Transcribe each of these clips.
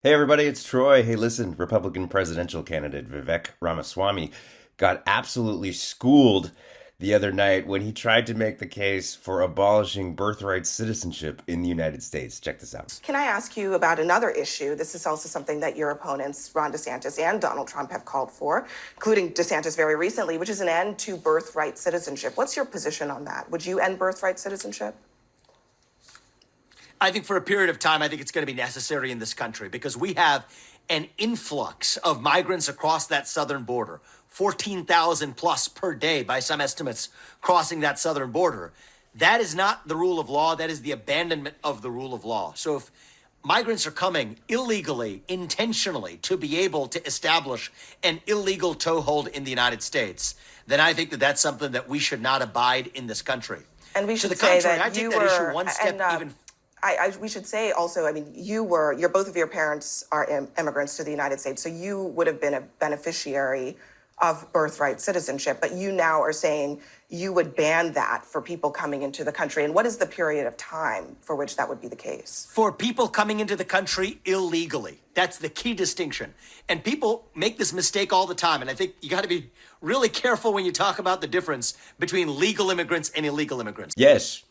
Hey everybody, it's Troy. Hey, listen, Republican presidential candidate Vivek Ramaswamy got absolutely schooled the other night when he tried to make the case for abolishing birthright citizenship in the United States. Check this out. Can I ask you about another issue? This is also something that your opponents, Ron DeSantis and Donald Trump, have called for, including DeSantis very recently, which is an end to birthright citizenship. What's your position on that? Would you end birthright citizenship? I think for a period of time, I think it's going to be necessary in this country because we have an influx of migrants across that southern border, 14,000 plus per day by some estimates crossing that southern border. That is not the rule of law. That is the abandonment of the rule of law. So if migrants are coming illegally, intentionally, to be able to establish an illegal toehold in the United States, then I think that that's something that we should not abide in this country. And we To should the say contrary, that I take you that issue were, one step and even. we should say also, I mean, your both of your parents are immigrants to the United States, so you would have been a beneficiary of birthright citizenship, but you now are saying you would ban that for people coming into the country. And what is the period of time for which that would be the case? For people coming into the country illegally. That's the key distinction. And people make this mistake all the time. And I think you got to be really careful when you talk about the difference between legal immigrants and illegal immigrants. Yes,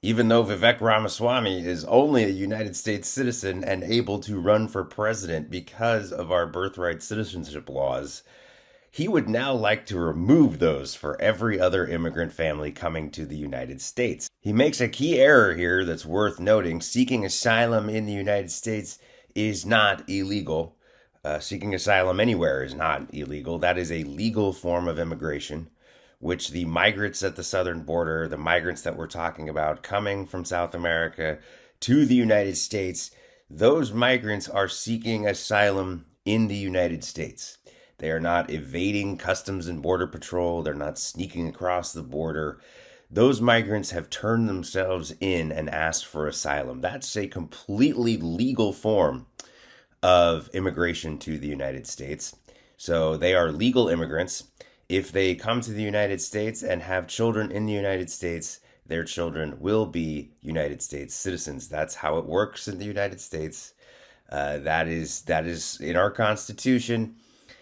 even though Vivek Ramaswamy is only a United States citizen and able to run for president because of our birthright citizenship laws, he would now like to remove those for every other immigrant family coming to the United States. He makes a key error here that's worth noting. Seeking asylum in the United States is not illegal. Seeking asylum anywhere is not illegal. That is a legal form of immigration, which the migrants at the southern border, the migrants that we're talking about coming from South America to the United States, those migrants are seeking asylum in the United States. They are not evading Customs and Border Patrol. They're not sneaking across the border. Those migrants have turned themselves in and asked for asylum. That's a completely legal form of immigration to the United States. So they are legal immigrants. If they come to the United States and have children in the United States, their children will be United States citizens. That's how it works in the United States. That is in our Constitution.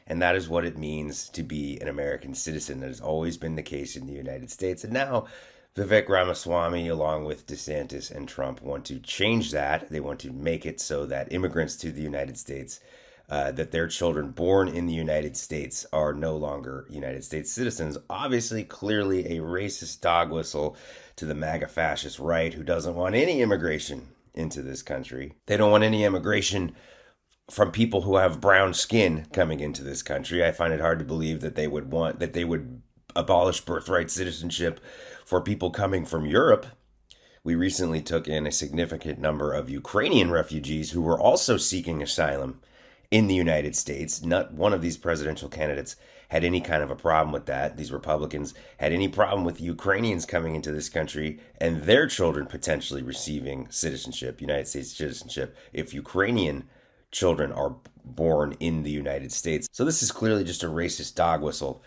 And that is what it means to be an American citizen. That has always been the case in the United States. And now Vivek Ramaswamy, along with DeSantis and Trump, want to change that. They want to make it so that immigrants to the United States, that their children born in the United States are no longer United States citizens. Obviously, clearly a racist dog whistle to the MAGA fascist right, who doesn't want any immigration into this country. They don't want any immigration from people who have brown skin coming into this country. I find it hard to believe that they would abolish birthright citizenship for people coming from Europe. We recently took in a significant number of Ukrainian refugees who were also seeking asylum in the United States. Not one of these presidential candidates had any kind of a problem with that. These Republicans had any problem with Ukrainians coming into this country and their children potentially receiving citizenship, United States citizenship, if Ukrainian children are born in the United States. So this is clearly just a racist dog whistle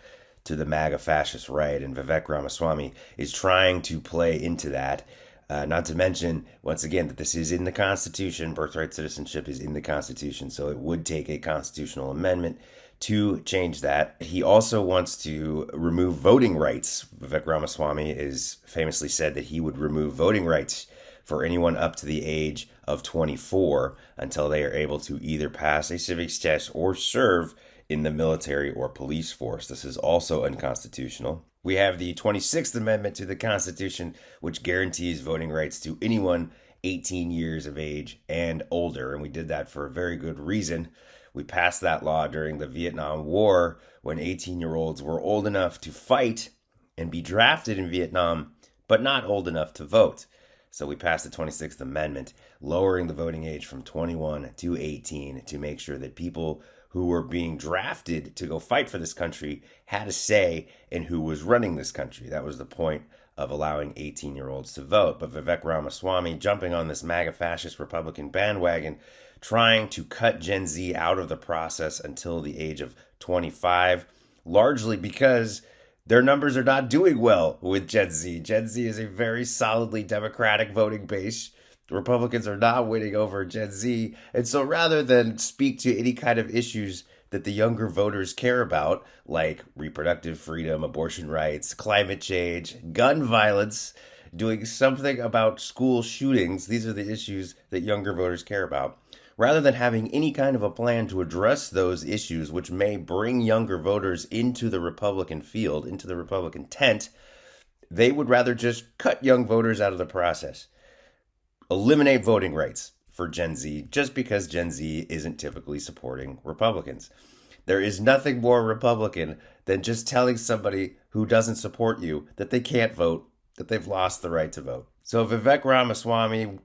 to the MAGA fascist right, and Vivek Ramaswamy is trying to play into that. Not to mention, once again, that this is in the Constitution. Birthright citizenship is in the Constitution, so it would take a constitutional amendment to change that. He also wants to remove voting rights. Vivek Ramaswamy is famously said that he would remove voting rights for anyone up to the age of 24 until they are able to either pass a civics test or serve in the military or police force. This is also unconstitutional. We have the 26th Amendment to the Constitution, which guarantees voting rights to anyone 18 years of age and older, and we did that for a very good reason. We passed that law during the Vietnam War when 18-year-olds were old enough to fight and be drafted in Vietnam, but not old enough to vote. So we passed the 26th Amendment, lowering the voting age from 21 to 18 to make sure that people who were being drafted to go fight for this country had a say in who was running this country. That was the point of allowing 18-year-olds to vote. But Vivek Ramaswamy jumping on this MAGA fascist Republican bandwagon, trying to cut Gen Z out of the process until the age of 25, largely because their numbers are not doing well with Gen Z. Gen Z is a very solidly Democratic voting base. Republicans are not winning over Gen Z. And so rather than speak to any kind of issues that the younger voters care about, like reproductive freedom, abortion rights, climate change, gun violence, doing something about school shootings, these are the issues that younger voters care about. Rather than having any kind of a plan to address those issues, which may bring younger voters into the Republican field, into the Republican tent, they would rather just cut young voters out of the process. Eliminate voting rights for Gen Z just because Gen Z isn't typically supporting Republicans. There is nothing more Republican than just telling somebody who doesn't support you that they can't vote, that they've lost the right to vote. So Vivek Ramaswamy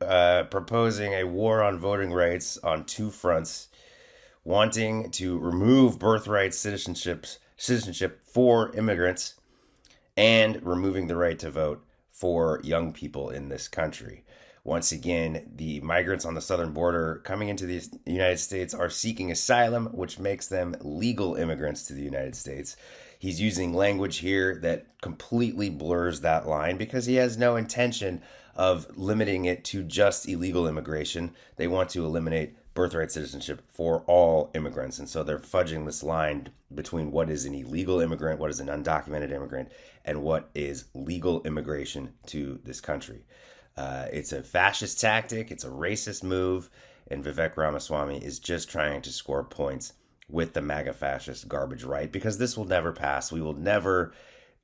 proposing a war on voting rights on two fronts, wanting to remove birthright citizenship for immigrants and removing the right to vote for young people in this country. Once again, the migrants on the southern border coming into the United States are seeking asylum, which makes them legal immigrants to the United States. He's using language here that completely blurs that line because he has no intention of limiting it to just illegal immigration. They want to eliminate birthright citizenship for all immigrants. And so they're fudging this line between what is an illegal immigrant, what is an undocumented immigrant, and what is legal immigration to this country. It's a fascist tactic, it's a racist move, and Vivek Ramaswamy is just trying to score points with the MAGA fascist garbage right, because this will never pass. We will never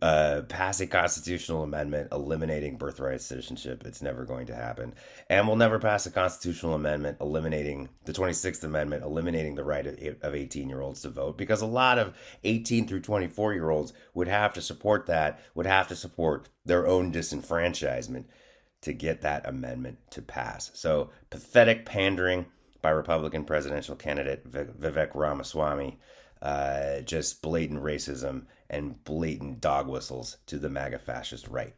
pass a constitutional amendment eliminating birthright citizenship. It's never going to happen. And we'll never pass a constitutional amendment eliminating the 26th Amendment, eliminating the right of 18-year-olds to vote, because a lot of 18 through 24-year-olds would have to support that, would have to support their own disenfranchisement to get that amendment to pass. So pathetic pandering by Republican presidential candidate Vivek Ramaswamy, just blatant racism and blatant dog whistles to the MAGA fascist right.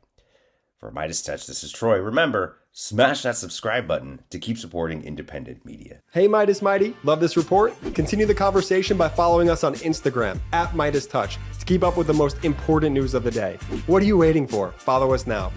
For MeidasTouch, this is Troy. Remember, smash that subscribe button to keep supporting independent media. Hey Meidas Mighty, love this report? Continue the conversation by following us on Instagram @MeidasTouch to keep up with the most important news of the day. What are you waiting for? Follow us now.